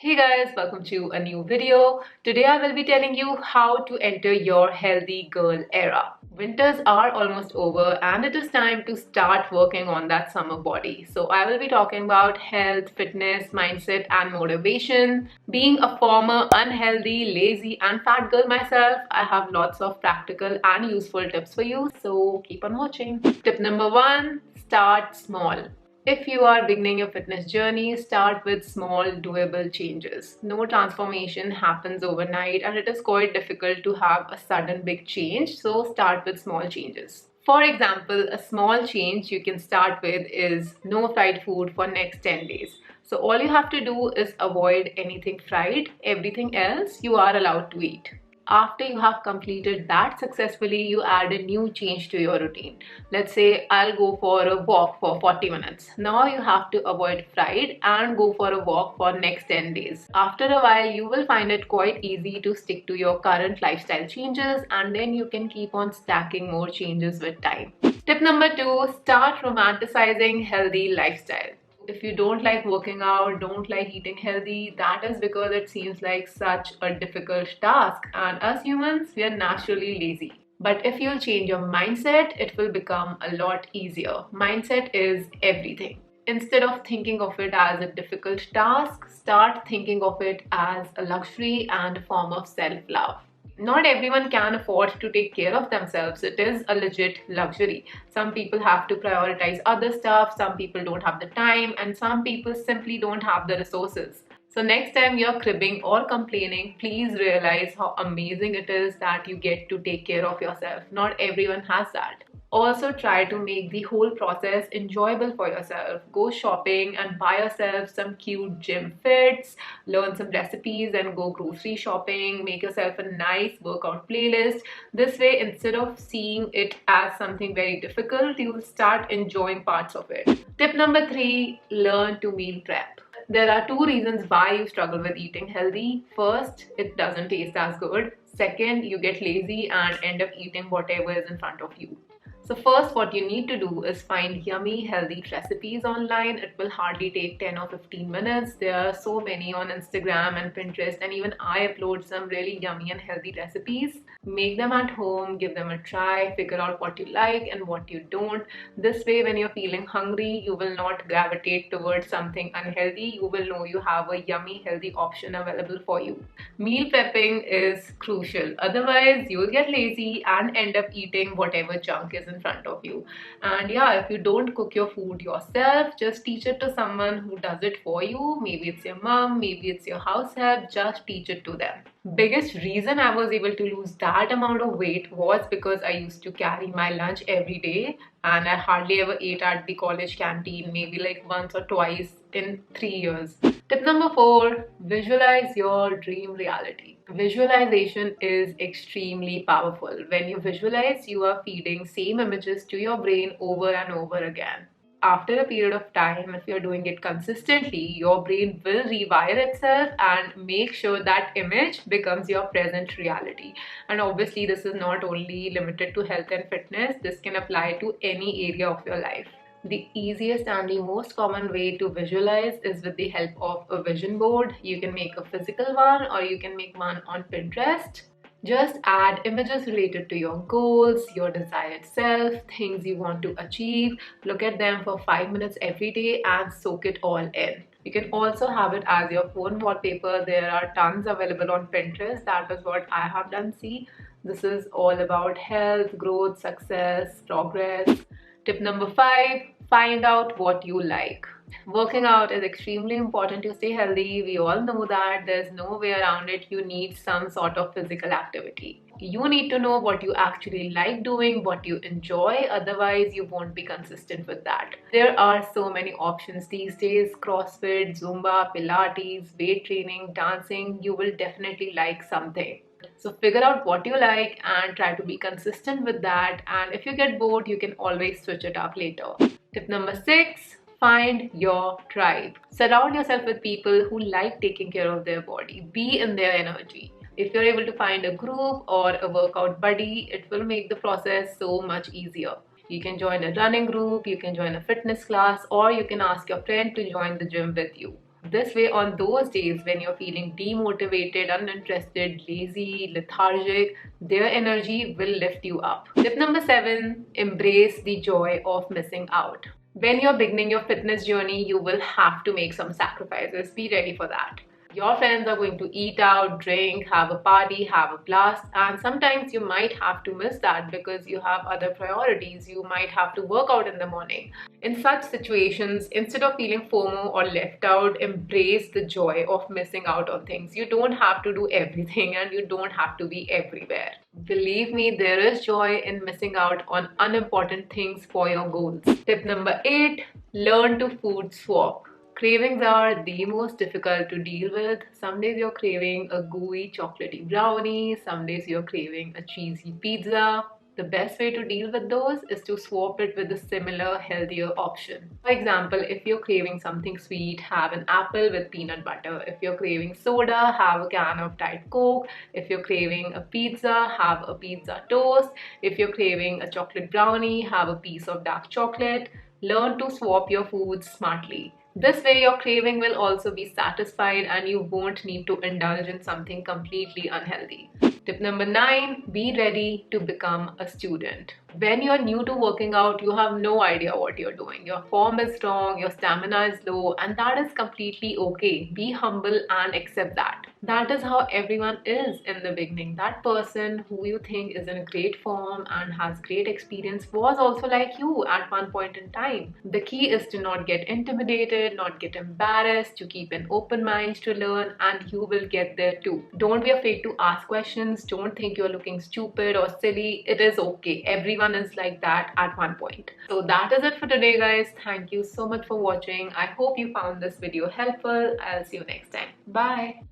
Hey guys, welcome to a new video. Today I will be telling you how to enter your healthy girl era. Winters are almost over and it is time to start working on that summer body. So I will be talking about health, fitness, mindset and motivation. Being a former unhealthy, lazy and fat girl myself, I have lots of practical and useful tips for you. So keep on watching. Tip number 1, start small. If you are beginning your fitness journey, start with small, doable changes. No transformation happens overnight, and it is quite difficult to have a sudden big change, so start with small changes. For example, a small change you can start with is no fried food for next 10 days. So all you have to do is avoid anything fried, everything else you are allowed to eat. After you have completed that successfully, you add a new change to your routine. Let's say I'll go for a walk for 40 minutes. Now you have to avoid fried and go for a walk for next 10 days. After a while, you will find it quite easy to stick to your current lifestyle changes, and then you can keep on stacking more changes with time. Tip number 2, start romanticizing healthy lifestyle. If you don't like working out, don't like eating healthy, that is because it seems like such a difficult task, and us humans, we are naturally lazy. But if you'll change your mindset, it will become a lot easier. Mindset is everything. Instead of thinking of it as a difficult task, start thinking of it as a luxury and a form of self-love. Not everyone can afford to take care of themselves. It is a legit luxury. Some people have to prioritize other stuff, some people don't have the time, and some people simply don't have the resources. So next time you're cribbing or complaining, please realize how amazing it is that you get to take care of yourself. Not everyone has that. Also try to make the whole process enjoyable for yourself. Go shopping and buy yourself some cute gym fits, learn some recipes and go grocery shopping, make yourself a nice workout playlist. This way, instead of seeing it as something very difficult, you will start enjoying parts of it. Tip number 3, learn to meal prep. There are 2 reasons why you struggle with eating healthy. First, it doesn't taste as good. Second, you get lazy and end up eating whatever is in front of you. So first, what you need to do is find yummy healthy recipes online. It will hardly take 10 or 15 minutes. There are so many on Instagram and Pinterest, and even I upload some really yummy and healthy recipes. Make them at home, give them a try, figure out what you like and what you don't. This way, when you're feeling hungry, you will not gravitate towards something unhealthy. You will know you have a yummy healthy option available for you. Meal prepping is crucial. Otherwise, you'll get lazy and end up eating whatever junk is in front of you. And yeah, if you don't cook your food yourself, just teach it to someone who does it for you. Maybe it's your mom, maybe it's your house help. Just teach it to them. Biggest reason I was able to lose that amount of weight was because I used to carry my lunch every day, and I hardly ever ate at the college canteen, maybe like once or twice in 3 years. Tip number 4, visualize your dream reality. Visualization is extremely powerful. When you visualize, you are feeding same images to your brain over and over again. After a period of time, if you're doing it consistently, your brain will rewire itself and make sure that image becomes your present reality. And obviously, this is not only limited to health and fitness, this can apply to any area of your life. The easiest and the most common way to visualize is with the help of a vision board. You can make a physical one or you can make one on Pinterest. Just add images related to your goals, your desired self, things you want to achieve. Look at them for 5 minutes every day and soak it all in. You can also have it as your phone wallpaper. There are tons available on Pinterest. That is what I have done. See, this is all about health, growth, success, progress. Tip number 5, find out what you like. Working out is extremely important to stay healthy. We all know that there's no way around it. You need some sort of physical activity. You need to know what you actually like doing, what you enjoy, otherwise you won't be consistent with that. There are so many options these days: CrossFit, Zumba, Pilates, weight training, dancing. You will definitely like something. So figure out what you like and try to be consistent with that. And if you get bored, you can always switch it up later. Tip number 6, find your tribe. Surround yourself with people who like taking care of their body. Be in their energy. If you're able to find a group or a workout buddy, it will make the process so much easier. You can join a running group, you can join a fitness class, or you can ask your friend to join the gym with you. This way, on those days when you're feeling demotivated, uninterested, lazy, lethargic, their energy will lift you up. Tip number 7, embrace the joy of missing out. When you're beginning your fitness journey, you will have to make some sacrifices. Be ready for that. Your friends are going to eat out, drink, have a party, have a blast, and sometimes you might have to miss that because you have other priorities. You might have to work out in the morning. In such situations, instead of feeling FOMO or left out, embrace the joy of missing out on things. You don't have to do everything and you don't have to be everywhere. Believe me, there is joy in missing out on unimportant things for your goals. Tip number 8, learn to food swap. Cravings are the most difficult to deal with. Some days you're craving a gooey chocolatey brownie, some days you're craving a cheesy pizza. The best way to deal with those is to swap it with a similar, healthier option. For example, if you're craving something sweet, have an apple with peanut butter. If you're craving soda, have a can of Diet Coke. If you're craving a pizza, have a pizza toast. If you're craving a chocolate brownie, have a piece of dark chocolate. Learn to swap your foods smartly. This way, your craving will also be satisfied and you won't need to indulge in something completely unhealthy. Tip number 9, be ready to become a student. When you're new to working out, you have no idea what you're doing. Your form is strong, your stamina is low, and that is completely okay. Be humble and accept that. That is how everyone is in the beginning. That person who you think is in great form and has great experience was also like you at one point in time. The key is to not get intimidated, not get embarrassed, to keep an open mind to learn, and you will get there too. Don't be afraid to ask questions. Don't think you're looking stupid or silly. It is okay. Everyone is like that at one point. So that is it for today, guys. Thank you so much for watching. I hope you found this video helpful. I'll see you next time. Bye.